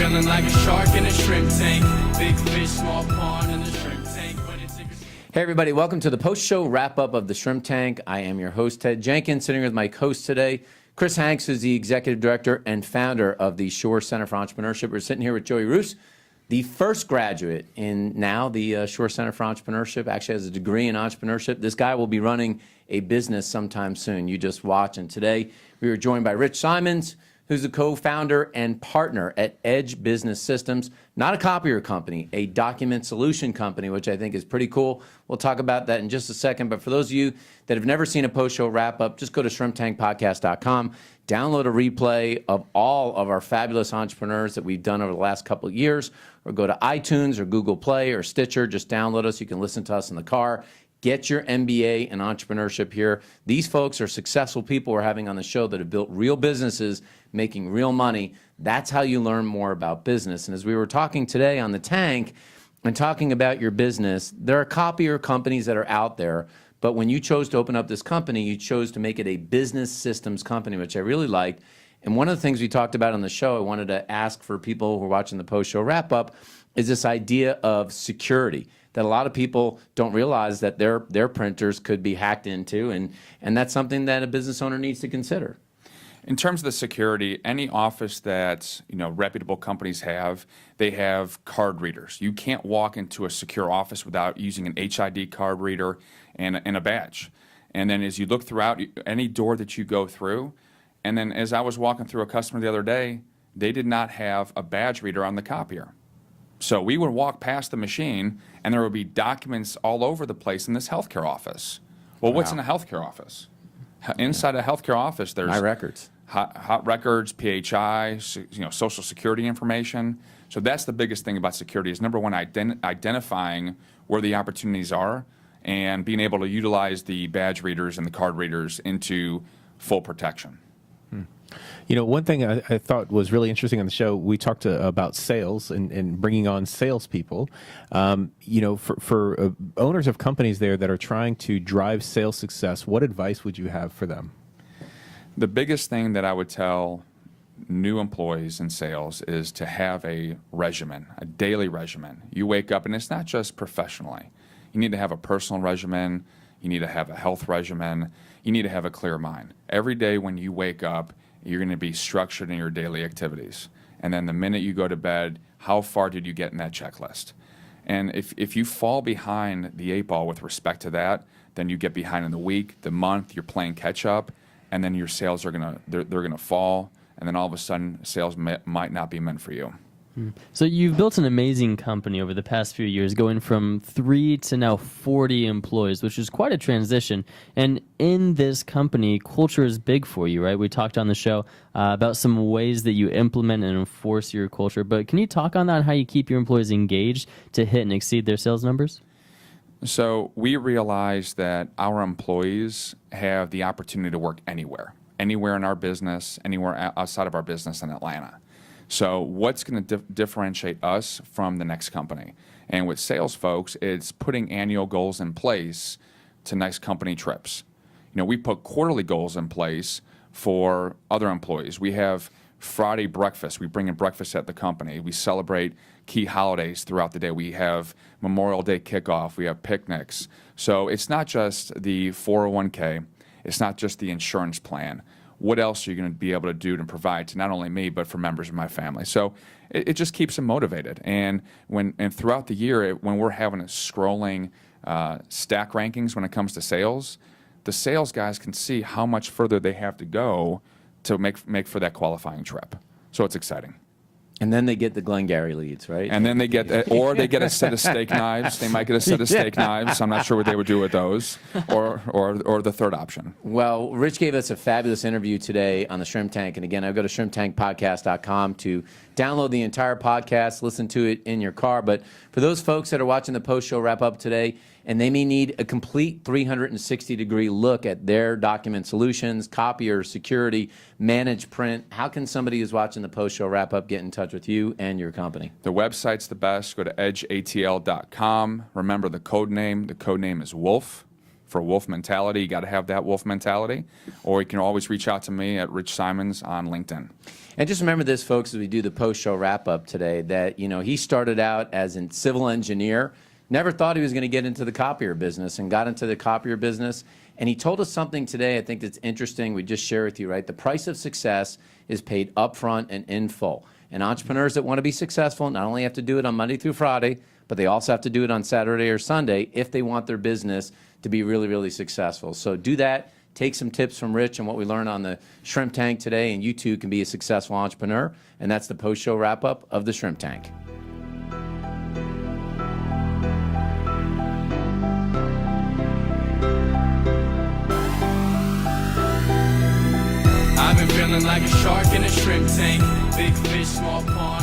feeling like a shark in a shrimp tank. Big fish, small pond in the shrimp tank. Hey everybody, welcome to the post-show wrap-up of the Shrimp Tank. I am your host, Ted Jenkins, sitting with my host today, Chris Hanks, who's the executive director and founder of the Shore Center for Entrepreneurship. We're sitting here with Joey Roos, the first graduate in now the Shore Center for Entrepreneurship, actually has a degree in entrepreneurship. This guy will be running a business sometime soon. You just watch. And today we were joined by Rich Simons, who's the co-founder and partner at Edge Business Systems, not a copier company, a document solution company, which I think is pretty cool. We'll talk about that in just a second. But for those of you that have never seen a post-show wrap-up, just go to shrimptankpodcast.com, download a replay of all of our fabulous entrepreneurs that we've done over the last couple of years, or go to iTunes or Google Play or Stitcher. Just download us. You can listen to us in the car. Get your MBA in entrepreneurship here. These folks are successful people we're having on the show that have built real businesses, making real money. That's how you learn more about business. And as we were talking today on the tank and talking about your business, there are copier companies that are out there. But when you chose to open up this company, you chose to make it a business systems company, which I really liked. And one of the things we talked about on the show, I wanted to ask for people who are watching the post-show wrap-up, is this idea of security, that a lot of people don't realize that their printers could be hacked into, and that's something that a business owner needs to consider. In terms of the security, any office that reputable companies have, they have card readers. You can't walk into a secure office without using an HID card reader and a badge. And then as you look throughout any door that you go through, and then as I was walking through a customer the other day, they did not have a badge reader on the copier. So we would walk past the machine, and there would be documents all over the place in this healthcare office. Well, what's in a healthcare office? Inside a healthcare office, there's My records. Hot records, PHI, Social Security information. So that's the biggest thing about security is, number one, identifying where the opportunities are and being able to utilize the badge readers and the card readers into full protection. One thing I thought was really interesting on the show, we talked about sales and bringing on salespeople. For owners of companies there that are trying to drive sales success, what advice would you have for them? The biggest thing that I would tell new employees in sales is to have a regimen, a daily regimen. You wake up, and it's not just professionally. You need to have a personal regimen. You need to have a health regimen. You need to have a clear mind. Every day when you wake up, you're going to be structured in your daily activities. And then the minute you go to bed, how far did you get in that checklist? And if you fall behind the 8 ball with respect to that, then you get behind in the week, the month, you're playing catch up, and then your sales are they're gonna fall, and then all of a sudden sales might not be meant for you. So you've built an amazing company over the past few years, going from 3 to now 40 employees, which is quite a transition. And in this company, culture is big for you, right? We talked on the show about some ways that you implement and enforce your culture. But can you talk on that, how you keep your employees engaged to hit and exceed their sales numbers? So we realize that our employees have the opportunity to work anywhere in our business, anywhere outside of our business in Atlanta. So what's going to differentiate us from the next company? And with sales folks, it's putting annual goals in place to nice company trips. We put quarterly goals in place for other employees. We have Friday breakfast. We bring in breakfast at the company. We celebrate key holidays throughout the day. We have Memorial Day kickoff. We have picnics. So it's not just the 401k. It's not just the insurance plan. What else are you going to be able to do to provide to not only me, but for members of my family? So it just keeps them motivated. And throughout the year, when we're having a scrolling stack rankings when it comes to sales, the sales guys can see how much further they have to go to make for that qualifying trip. So it's exciting. And then they get the Glengarry leads, right? And then they get a set of steak knives. They might get a set of steak knives. I'm not sure what they would do with those, or the third option. Well, Rich gave us a fabulous interview today on the Shrimp Tank. And again, I go to shrimptankpodcast.com to download the entire podcast, listen to it in your car. But for those folks that are watching the post-show wrap-up today, and they may need a complete 360-degree look at their document solutions, copier, security, managed print, how can somebody who's watching the post-show wrap-up get in touch with you and your company? The website's the best. Go to edgeatl.com. Remember the code name. The code name is Wolf. for wolf mentality, you got to have that wolf mentality. Or you can always reach out to me at Rich Simons on LinkedIn. And just remember this, folks, as we do the post-show wrap-up today, that, you know, he started out as a civil engineer, never thought he was going to get into the copier business, and got into the copier business. And he told us something today I think that's interesting. We just share with you, right? The price of success is paid upfront and in full. And entrepreneurs that want to be successful not only have to do it on Monday through Friday, but they also have to do it on Saturday or Sunday if they want their business to be really, really successful. So do that. Take some tips from Rich and what we learned on the Shrimp Tank today, and you too can be a successful entrepreneur. And that's the post-show wrap-up of the Shrimp Tank. I've been feeling like a shark in a shrimp tank. Big fish, small pond.